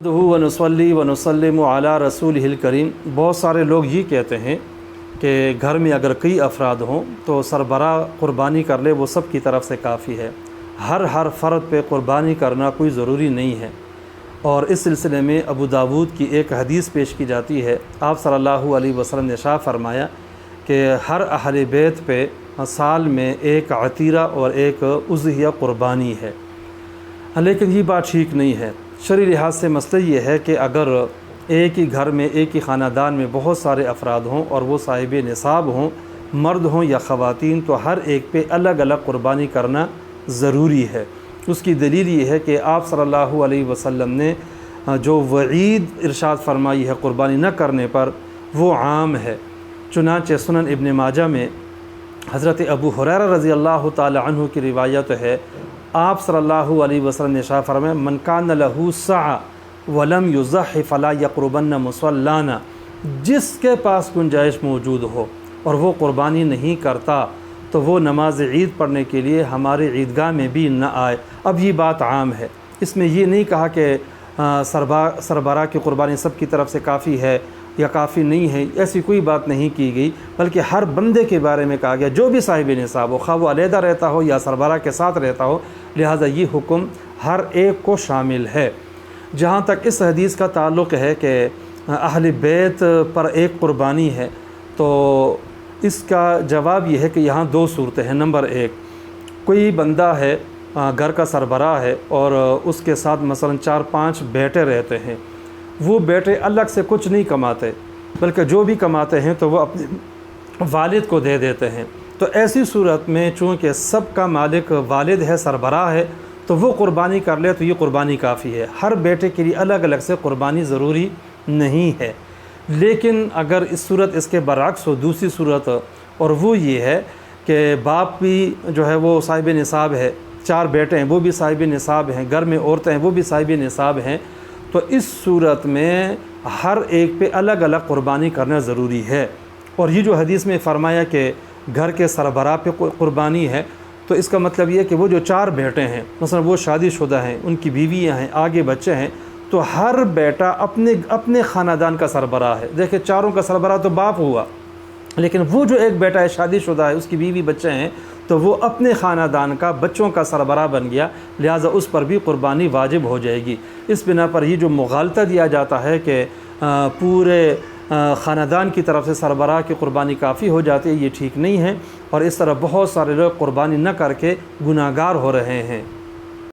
व नसल्ली व नसल्लिमु अला रसूलिहिल करीम। बहुत सारे लोग ये कहते हैं कि घर में अगर कई अफराद हों तो सरबरा क़ुरबानी कर ले, वो सब की तरफ से काफ़ी है। हर फ़र्द पे क़ुरबानी करना कोई ज़रूरी नहीं है। और इस सिलसिले में अबू दाऊद की एक हदीस पेश की जाती है। आप सल्लल्लाहु अलैहि वसल्लम ने इरशाद फरमाया कि हर अहले बैत पे साल में एक अतीरा और एक उज़हिया क़ुरबानी है। लेकिन ये बात ठीक नहीं है। शरई लिहाज से मसला ये है कि अगर एक ही घर में एक ही ख़ानदान में बहुत सारे अफराद हों और वो साहिब निसाब हों, मर्द हों या ख़वातीन, तो हर एक पे अलग अलग क़ुरबानी करना ज़रूरी है। उसकी दलील ये है कि आप सल्लल्लाहु अलैहि वसल्लम ने जो वईद इरशाद फरमाई है क़ुरबानी न करने पर, वो आम है। चुनांचे सुनन इब्न माजा में हज़रत अबू हुरैरा रज़ी अल्लाह ताला अन्हु की रिवायत है, आप सल्लल्लाहु अलैहि वसल्लम ने इरशाद फरमाया, मन कान लहू सअ वलम युज़हि फला यक़रबन्न मुसल्लाना। जिसके पास गुंजाइश मौजूद हो और वो क़ुरबानी नहीं करता तो वो नमाज ईद पढ़ने के लिए हमारे ईदगाह में भी न आए। अब ये बात आम है, इसमें ये नहीं कहा कि सरबरा की क़ुरबानी सब की तरफ से काफ़ी है या काफ़ी नहीं है, ऐसी कोई बात नहीं की गई, बल्कि हर बंदे के बारे में कहा गया जो भी साहिब निसाब हो, खा वो अलहदा रहता हो या सरबरा के साथ रहता हो। लिहाजा ये हुक्म हर एक को शामिल है। जहाँ तक इस हदीस का ताल्लुक़ है कि अहले बैत पर एक क़ुरबानी है, तो इसका जवाब ये है कि यहाँ दो सूरतें हैं। नंबर एक, कोई बंदा है, घर का सरबराह है और उसके साथ मसलन 4-5 बेटे रहते हैं। वो बेटे अलग से कुछ नहीं कमाते, बल्कि जो भी कमाते हैं तो वो अपने वालिद को दे देते हैं। तो ऐसी सूरत में चूँकि सब का मालिक वालिद है, सरबराह है, तो वो क़ुरबानी कर ले तो ये क़ुरबानी काफ़ी है। हर बेटे के लिए अलग अलग से क़ुरबानी ज़रूरी नहीं है। लेकिन अगर इस सूरत इसके बरअक्स हो, दूसरी सूरत, और वो ये है कि बाप भी जो है वो साहिब निसाब है, 4 बेटे हैं वो भी साहिब निसाब हैं, घर में औरतें हैं वो भी साहिब निसाब हैं, तो इस सूरत में हर एक पे अलग अलग क़ुरबानी करना ज़रूरी है। और ये जो हदीस में फ़रमाया कि घर के सरबराह पे क़ुरबानी है, तो इसका मतलब ये है कि वो जो 4 बेटे हैं, मसलन वो शादीशुदा हैं, उनकी बीवियाँ हैं, आगे बच्चे हैं, तो हर बेटा अपने ख़ानदान का सरबराह है। देखिए, चारों का सरबराह तो बाप हुआ, लेकिन वो जो एक बेटा है शादीशुदा है, उसकी बीवी बच्चे हैं, तो वो अपने ख़ानदान का बच्चों का सरबराह बन गया। लिहाजा उस पर भी क़ुरबानी वाजिब हो जाएगी। इस बिना पर ही जो मुग़ालता दिया जाता है कि पूरे ख़ानदान की तरफ से सरबराह की क़ुरबानी काफ़ी हो जाती है, ये ठीक नहीं है। और इस तरह बहुत सारे लोग क़ुरबानी न करके गुनाहगार हो रहे हैं।